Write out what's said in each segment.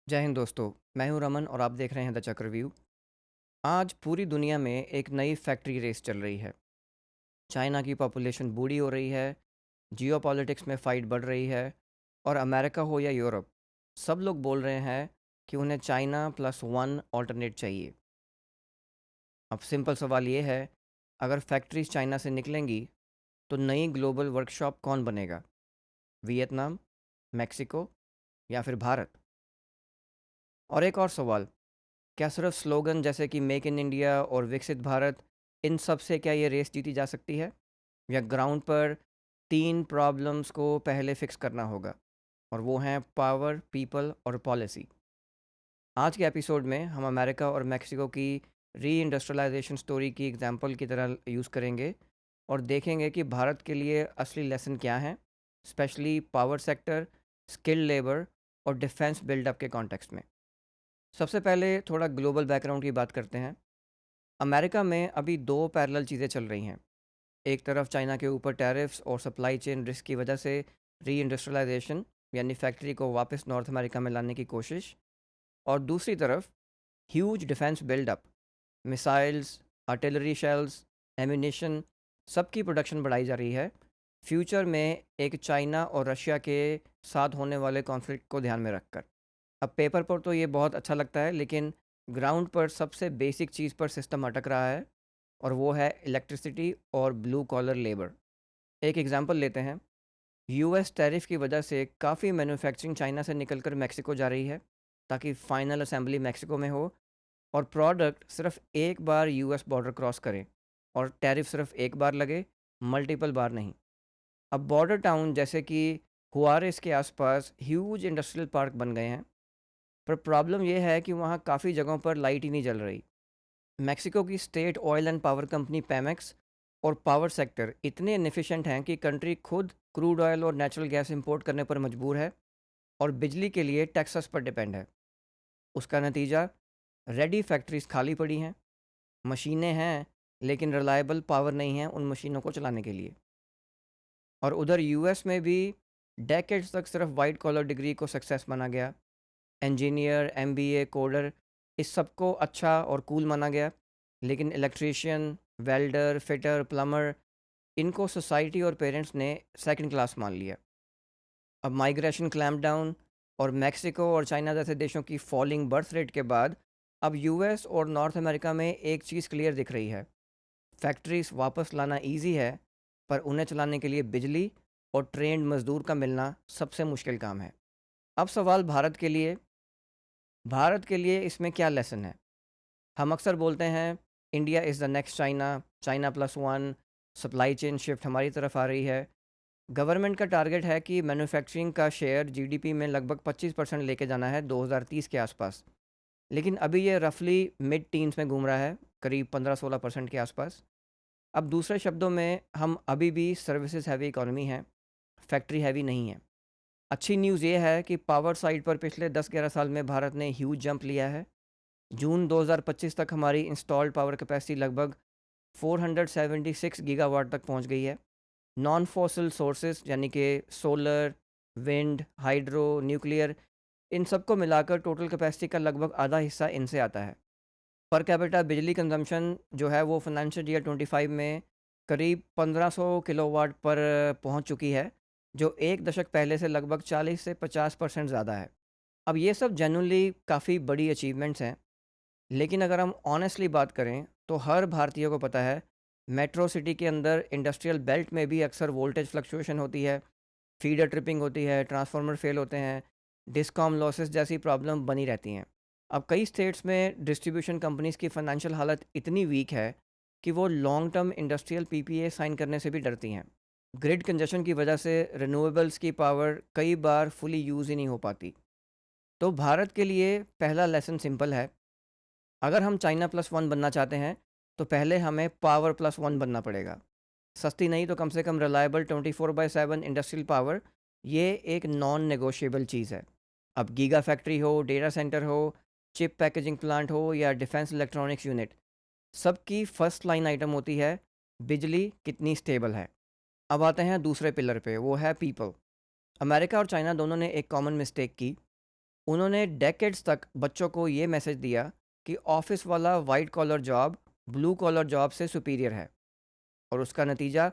जय हिंद दोस्तों। मैं हूं रमन और आप देख रहे हैं द चक्रव्यूह। आज पूरी दुनिया में एक नई फैक्ट्री रेस चल रही है। चाइना की पॉपुलेशन बूढ़ी हो रही है, जियोपॉलिटिक्स में फ़ाइट बढ़ रही है, और अमेरिका हो या यूरोप, सब लोग बोल रहे हैं कि उन्हें चाइना प्लस वन ऑल्टरनेट चाहिए। अब सिंपल सवाल ये है, अगर फैक्ट्रीज चाइना से निकलेंगी तो नई ग्लोबल वर्कशॉप कौन बनेगा? वियतनाम, मैक्सिको या फिर भारत? और एक और सवाल, क्या सिर्फ स्लोगन जैसे कि मेक इन इंडिया और विकसित भारत, इन सब से क्या ये रेस जीती जा सकती है, या ग्राउंड पर तीन प्रॉब्लम्स को पहले फिक्स करना होगा, और वो हैं पावर, पीपल और पॉलिसी? आज के एपिसोड में हम अमेरिका और मेक्सिको की री इंडस्ट्रियलाइजेशन स्टोरी की एग्जांपल की तरह यूज़ करेंगे और देखेंगे कि भारत के लिए असली लेसन क्या हैं, specially power sector, skilled labour और डिफेंस बिल्डअप के कॉन्टेक्स्ट में। सबसे पहले थोड़ा ग्लोबल बैकग्राउंड की बात करते हैं। अमेरिका में अभी दो पैरेलल चीज़ें चल रही हैं। एक तरफ चाइना के ऊपर टैरिफ्स और सप्लाई चेन रिस्क की वजह से री इंडस्ट्रियलाइजेशन, यानी फैक्ट्री को वापस नॉर्थ अमेरिका में लाने की कोशिश, और दूसरी तरफ huge defence buildup, missiles, artillery shells, ammunition, सबकी प्रोडक्शन बढ़ाई जा रही है, फ्यूचर में एक चाइना और रशिया के साथ होने वाले कॉन्फ्लिक्ट को ध्यान में रखकर। अब पेपर पर तो ये बहुत अच्छा लगता है, लेकिन ग्राउंड पर सबसे बेसिक चीज़ पर सिस्टम अटक रहा है, और वो है इलेक्ट्रिसिटी और ब्लू कॉलर लेबर। एक एग्जांपल लेते हैं। यूएस टैरिफ की वजह से काफ़ी मैन्युफैक्चरिंग चाइना से निकलकर मेक्सिको जा रही है, ताकि फाइनल असेंबली मेक्सिको में हो, और प्रोडक्ट सिर्फ एक बार यूएस बॉर्डर क्रॉस करे, और टैरिफ सिर्फ एक बार लगे, मल्टीपल बार नहीं। अब बॉर्डर टाउन जैसे कि हुआरेस के आसपास ह्यूज इंडस्ट्रियल पार्क बन गए हैं, पर प्रॉब्लम यह है कि वहाँ काफ़ी जगहों पर लाइट ही नहीं जल रही। मेक्सिको की state oil and power company पेमेक्स और पावर सेक्टर इतने इनएफिशिएंट हैं कि कंट्री खुद क्रूड ऑयल और नेचुरल गैस इंपोर्ट करने पर मजबूर है, और बिजली के लिए टेक्सास पर डिपेंड है। उसका नतीजा, रेडी फैक्ट्रीज खाली पड़ी हैं, मशीनें हैं, लेकिन रिलायबल पावर नहीं है उन मशीनों को चलाने के लिए। और उधर यूएस में भी डेकेड्स तक सिर्फ वाइट कॉलर डिग्री को सक्सेस माना गया। इंजीनियर, एमबीए, कोडर, इस सबको अच्छा और कूल माना गया, लेकिन इलेक्ट्रीशियन, वेल्डर, फिटर, प्लम्बर, इनको सोसाइटी और पेरेंट्स ने सेकंड क्लास मान लिया। अब माइग्रेशन क्लैम्प डाउन और मेक्सिको और चाइना जैसे देशों की फॉलिंग बर्थ रेट के बाद अब यूएस और नॉर्थ अमेरिका में एक चीज़ क्लियर दिख रही है, फैक्ट्रीज वापस लाना इजी है, पर उन्हें चलाने के लिए बिजली और ट्रेंड मजदूर का मिलना सबसे मुश्किल काम है। अब सवाल भारत के लिए इसमें क्या लेसन है? हम अक्सर बोलते हैं India is the next China, China plus one, supply chain shift हमारी तरफ आ रही है। गवर्नमेंट का टारगेट है कि मैन्युफैक्चरिंग का शेयर जीडीपी में लगभग 25% लेके जाना है 2030 के आसपास, लेकिन अभी ये रफली मिड टीन्स में घूम रहा है, करीब 15-16% के आसपास। अब दूसरे शब्दों में, हम अभी भी सर्विसेज हैवी इकोनॉमी हैं, फैक्ट्री हैवी नहीं है। अच्छी न्यूज़ ये है कि पावर साइड पर पिछले 10-11 साल में भारत ने ह्यूज जंप लिया है। जून 2025 तक हमारी इंस्टॉल्ड पावर कैपेसिटी लगभग 476 गीगावाट तक पहुंच गई है। नॉन फॉसिल सोर्सेज यानी कि सोलर, विंड, हाइड्रो, न्यूक्लियर, इन सबको मिलाकर टोटल कैपेसिटी का लगभग आधा हिस्सा इनसे आता है। पर कैपिटा बिजली कंजम्पशन जो है वो फाइनेंशियल ईयर 25 में करीब 1500 किलोवाट पर पहुंच चुकी है, जो एक दशक पहले से लगभग 40 से 50% ज़्यादा है। अब ये सब जेन्युइनली काफ़ी बड़ी अचीवमेंट्स हैं, लेकिन अगर हम ऑनेस्टली बात करें तो हर भारतीय को पता है, मेट्रो सिटी के अंदर इंडस्ट्रियल बेल्ट में भी अक्सर वोल्टेज फ्लक्चुएशन होती है, फीडर ट्रिपिंग होती है, ट्रांसफार्मर फेल होते हैं, डिस्कॉम लॉसेस जैसी प्रॉब्लम बनी रहती हैं। अब कई स्टेट्स में डिस्ट्रीब्यूशन कंपनीज की फाइनेंशियल हालत इतनी वीक है कि वो long term industrial PPA sign करने से भी डरती हैं। ग्रिड कंजेशन की वजह से रिन्यूएबल्स की पावर कई बार फुली यूज़ ही नहीं हो पाती। तो भारत के लिए पहला लेसन सिंपल है, अगर हम चाइना प्लस वन बनना चाहते हैं तो पहले हमें पावर प्लस वन बनना पड़ेगा। सस्ती नहीं तो कम से कम रिलायबल 24/7 इंडस्ट्रियल पावर, ये एक नॉन नेगोशिएबल चीज़ है। अब गीगा फैक्ट्री हो, डेटा सेंटर हो, चिप पैकेजिंग प्लांट हो या डिफेंस इलेक्ट्रॉनिक्स यूनिट, सबकी फर्स्ट लाइन आइटम होती है बिजली कितनी स्टेबल है। अब आते हैं दूसरे पिलर पे, वो है पीपल। अमेरिका और चाइना दोनों ने एक कॉमन मिस्टेक की, उन्होंने डेकेड्स तक बच्चों को ये मैसेज दिया कि ऑफिस वाला white collar job blue collar job से सुपीरियर है, और उसका नतीजा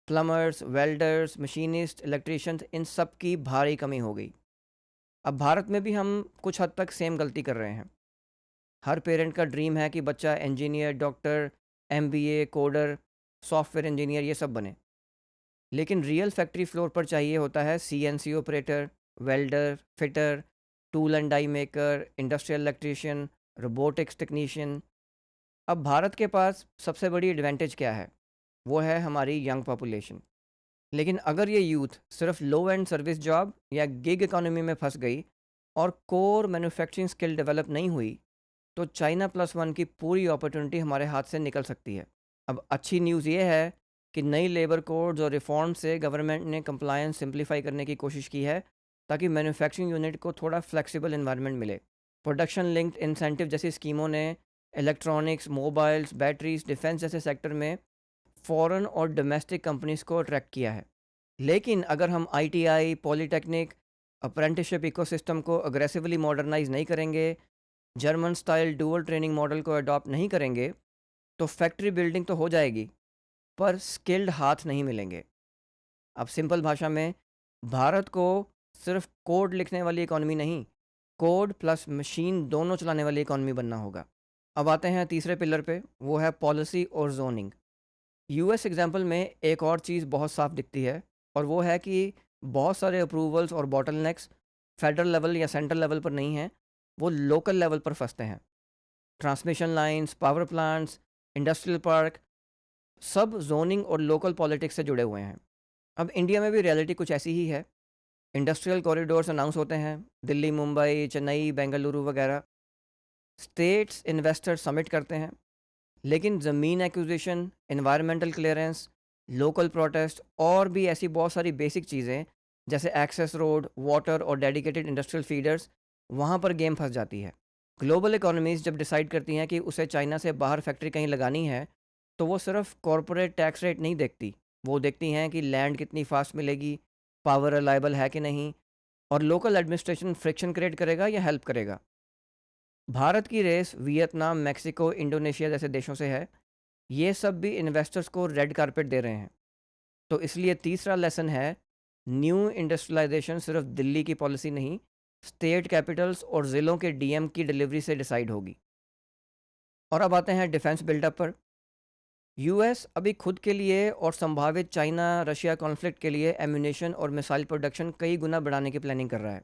प्लमर्स, वेल्डर्स, मशीनिस्ट, इलेक्ट्रिशियंस, इन सब की भारी कमी हो गई। अब भारत में भी हम कुछ हद तक सेम गलती कर रहे हैं। हर पेरेंट का ड्रीम है कि बच्चा engineer, doctor, MBA, coder, software engineer ये सब बने। लेकिन रियल फैक्ट्री फ्लोर पर चाहिए होता है CNC operator, welder, fitter, tool and die maker, industrial electrician, robotics technician. अब भारत के पास सबसे बड़ी एडवांटेज क्या है? वो है हमारी यंग पॉपुलेशन। लेकिन अगर ये यूथ सिर्फ लो एंड सर्विस जॉब या गिग इकोनॉमी में फंस गई और कोर मैन्युफैक्चरिंग स्किल डेवलप नहीं हुई, तो चाइना प्लस वन की पूरी अपॉर्चुनिटी हमारे हाथ से निकल सकती है। अब अच्छी न्यूज़ ये है कि नई लेबर कोड्स और रिफॉर्म से गवर्नमेंट ने कंप्लायंस सिंप्लीफाई करने की कोशिश की है, ताकि मैन्युफैक्चरिंग यूनिट को थोड़ा फ्लेक्सिबल इन्वायरमेंट मिले। प्रोडक्शन लिंक्ड इंसेंटिव जैसी स्कीमों ने इलेक्ट्रॉनिक्स, मोबाइल्स, बैटरीज, डिफेंस जैसे सेक्टर में फॉरेन और डोमेस्टिक कंपनीज को अट्रैक्ट किया है। लेकिन अगर हम आईटीआई, पॉलीटेक्निक, अप्रेंटिसशिप इकोसिस्टम को अग्रेसिवली मॉडर्नाइज नहीं करेंगे, German style dual training model को अडॉप्ट नहीं करेंगे, तो फैक्ट्री बिल्डिंग तो हो जाएगी, पर स्किल्ड हाथ नहीं मिलेंगे। अब सिंपल भाषा में, भारत को सिर्फ कोड लिखने वाली इकॉनमी नहीं, कोड प्लस मशीन दोनों चलाने वाली इकॉनमी बनना होगा। अब आते हैं तीसरे पिलर पे, वो है पॉलिसी और जोनिंग। यूएस एग्जाम्पल में एक और चीज़ बहुत साफ दिखती है, और वो है कि बहुत सारे अप्रूवल्स और बॉटलनेक्स फेडरल लेवल या सेंट्रल लेवल पर नहीं हैं, वो लोकल लेवल पर फंसते हैं। Transmission lines, power plants, industrial park, सब जोनिंग और लोकल पॉलिटिक्स से जुड़े हुए हैं। अब इंडिया में भी रियलिटी कुछ ऐसी ही है। इंडस्ट्रियल कॉरिडोर्स अनाउंस होते हैं, दिल्ली, मुंबई, चेन्नई, बेंगलुरु वगैरह। स्टेट्स इन्वेस्टर सबमिट करते हैं, लेकिन ज़मीन acquisition, environmental clearance, local protest और भी ऐसी बहुत सारी बेसिक चीज़ें जैसे एक्सेस रोड, वाटर और डेडिकेटेड इंडस्ट्रियल फीडर्स, वहाँ पर गेम फंस जाती है। ग्लोबल इकोनॉमीज़ जब डिसाइड करती हैं कि उसे चाइना से बाहर फैक्ट्री कहीं लगानी है, तो वो सिर्फ कॉरपोरेट टैक्स रेट नहीं देखती, वो देखती हैं कि लैंड कितनी फास्ट मिलेगी, पावर रिलायबल है कि नहीं, और लोकल एडमिनिस्ट्रेशन फ्रिक्शन क्रिएट करेगा या हेल्प करेगा। भारत की रेस वियतनाम, मेक्सिको, इंडोनेशिया जैसे देशों से है। ये सब भी इन्वेस्टर्स को रेड कारपेट दे रहे हैं। तो इसलिए तीसरा लेसन है, न्यू इंडस्ट्रियलाइजेशन सिर्फ दिल्ली की पॉलिसी नहीं, स्टेट कैपिटल्स और ज़िलों के डीएम की डिलीवरी से डिसाइड होगी। और अब आते हैं डिफेंस बिल्डअप पर। यूएस अभी खुद के लिए और संभावित चाइना रशिया कॉन्फ्लिक्ट के लिए एम्यूनेशन और मिसाइल प्रोडक्शन कई गुना बढ़ाने की प्लानिंग कर रहा है।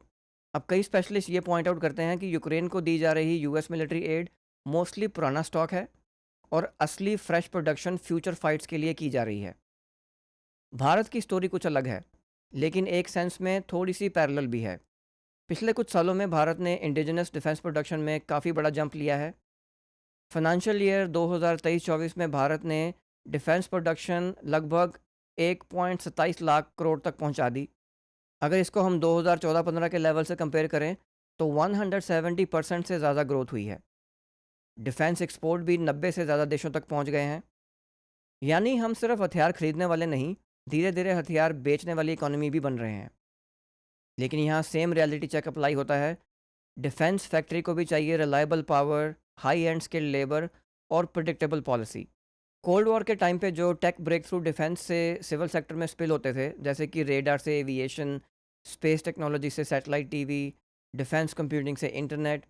अब कई स्पेशलिस्ट ये पॉइंट आउट करते हैं कि यूक्रेन को दी जा रही यूएस मिलिट्री एड मोस्टली पुराना स्टॉक है, और असली फ्रेश प्रोडक्शन फ्यूचर फाइट्स के लिए की जा रही है। भारत की स्टोरी कुछ अलग है, लेकिन एक सेंस में थोड़ी सी पैरेलल भी है। पिछले कुछ सालों में भारत ने इंडिजिनस डिफेंस प्रोडक्शन में काफ़ी बड़ा जंप लिया है। फाइनेंशियल ईयर 2023-24 में भारत ने डिफेंस प्रोडक्शन लगभग 1.27 लाख करोड़ तक पहुंचा दी। अगर इसको हम 2014-15 के लेवल से कंपेयर करें, तो 170% से ज़्यादा ग्रोथ हुई है। डिफेंस एक्सपोर्ट भी 90 से ज़्यादा देशों तक पहुंच गए हैं। यानी हम सिर्फ हथियार खरीदने वाले नहीं, धीरे धीरे हथियार बेचने वाली इकोनॉमी भी बन रहे हैं। लेकिन यहाँ सेम रियलिटी चेक अप्लाई होता है। डिफेंस फैक्ट्री को भी चाहिए reliable power, high and skilled labour और प्रिडिक्टेबल पॉलिसी। कोल्ड वॉर के टाइम पे जो टेक ब्रेक थ्रू डिफेंस से सिविल सेक्टर में स्पिल होते थे, जैसे कि रेडार से एविएशन, स्पेस टेक्नोलॉजी से सैटेलाइट टीवी, डिफेंस कंप्यूटिंग से इंटरनेट,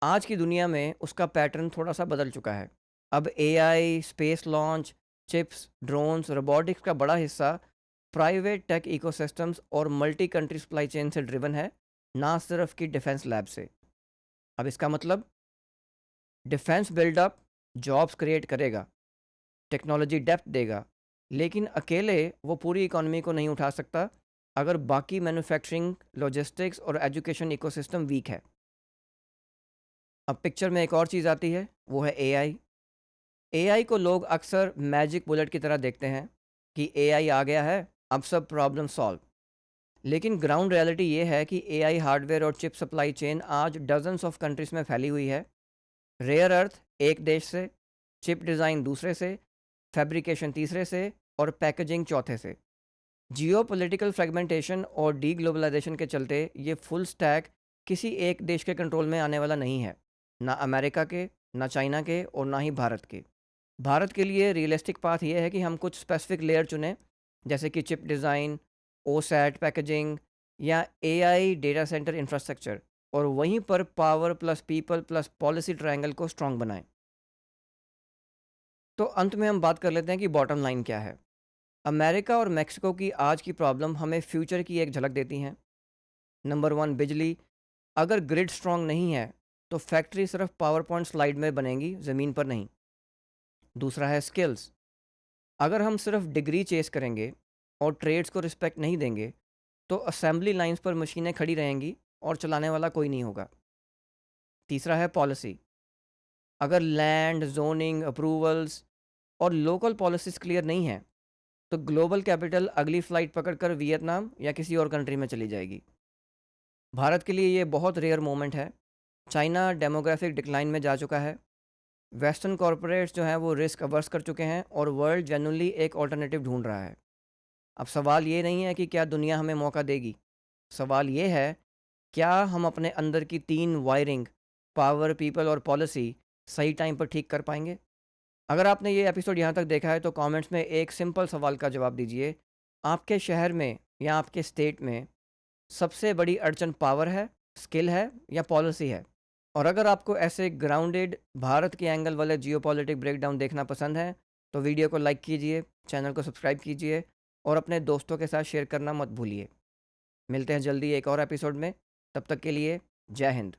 आज की दुनिया में उसका पैटर्न थोड़ा सा बदल चुका है। अब AI, space launch, chips, drones, robotics का बड़ा हिस्सा प्राइवेट टेक इकोसिस्टम्स और मल्टी कंट्री सप्लाई चेन से ड्रिवन है, ना सिर्फ कि डिफेंस लैब से। अब इसका मतलब, डिफेंस बिल्डअप जॉब्स क्रिएट करेगा, टेक्नोलॉजी डेप्थ देगा, लेकिन अकेले वो पूरी इकोनॉमी को नहीं उठा सकता अगर बाकी मैन्युफैक्चरिंग, लॉजिस्टिक्स और एजुकेशन इकोसिस्टम वीक है। अब पिक्चर में एक और चीज़ आती है, वो है एआई। एआई को लोग अक्सर मैजिक बुलेट की तरह देखते हैं कि एआई आ गया है, अब सब प्रॉब्लम सॉल्व। लेकिन ग्राउंड रियलिटी ये है कि एआई हार्डवेयर और चिप सप्लाई चेन आज डजन्स ऑफ कंट्रीज में फैली हुई है। रेयर अर्थ एक देश से, चिप डिज़ाइन दूसरे से, फैब्रिकेशन तीसरे से, और पैकेजिंग चौथे से। जियो पोलिटिकल फ्रेगमेंटेशन और डी ग्लोबलाइजेशन के चलते ये फुल स्टैक किसी एक देश के कंट्रोल में आने वाला नहीं है, ना अमेरिका के, ना चाइना के और ना ही भारत के। भारत के लिए रियलिस्टिक पाथ ये है कि हम कुछ स्पेसिफिक लेयर चुनें, जैसे कि चिप डिज़ाइन, ओसैट पैकेजिंग या एआई डेटा सेंटर इंफ्रास्ट्रक्चर, और वहीं पर power plus people plus policy triangle को स्ट्रॉन्ग बनाएं। तो अंत में हम बात कर लेते हैं कि बॉटम लाइन क्या है। अमेरिका और मेक्सिको की आज की प्रॉब्लम हमें फ्यूचर की एक झलक देती हैं। नंबर वन, बिजली। अगर ग्रिड स्ट्रॉन्ग नहीं है तो फैक्ट्री सिर्फ पावर पॉइंट स्लाइड में बनेंगी, ज़मीन पर नहीं। दूसरा है स्किल्स। अगर हम सिर्फ डिग्री चेस करेंगे और ट्रेड्स को रिस्पेक्ट नहीं देंगे तो असेंबली लाइंस पर मशीनें खड़ी रहेंगी और चलाने वाला कोई नहीं होगा। तीसरा है पॉलिसी। अगर लैंड जोनिंग अप्रूवल्स और लोकल पॉलिसीज़ क्लियर नहीं है तो ग्लोबल कैपिटल अगली फ़्लाइट पकड़कर वियतनाम या किसी और कंट्री में चली जाएगी। भारत के लिए ये बहुत रेयर मोमेंट है। चाइना डेमोग्राफिक डिक्लाइन में जा चुका है। वेस्टर्न कॉरपोरेट्स जो हैं वो रिस्क अवर्स कर चुके हैं और वर्ल्ड जेन्युइनली एक ऑल्टरनेटिव ढूंढ रहा है। अब सवाल ये नहीं है कि क्या दुनिया हमें मौका देगी। सवाल ये है, क्या हम अपने अंदर की तीन वायरिंग, पावर, पीपल और पॉलिसी, सही टाइम पर ठीक कर पाएंगे। अगर आपने ये एपिसोड यहाँ तक देखा है तो कमेंट्स में एक सिंपल सवाल का जवाब दीजिए। आपके शहर में या आपके स्टेट में सबसे बड़ी अड़चन पावर है, स्किल है या पॉलिसी है? और अगर आपको ऐसे ग्राउंडेड भारत के एंगल वाले जियोपॉलिटिक ब्रेकडाउन देखना पसंद है तो वीडियो को लाइक कीजिए, चैनल को सब्सक्राइब कीजिए और अपने दोस्तों के साथ शेयर करना मत भूलिए। मिलते हैं जल्दी एक और एपिसोड में। तब तक के लिए जय हिंद।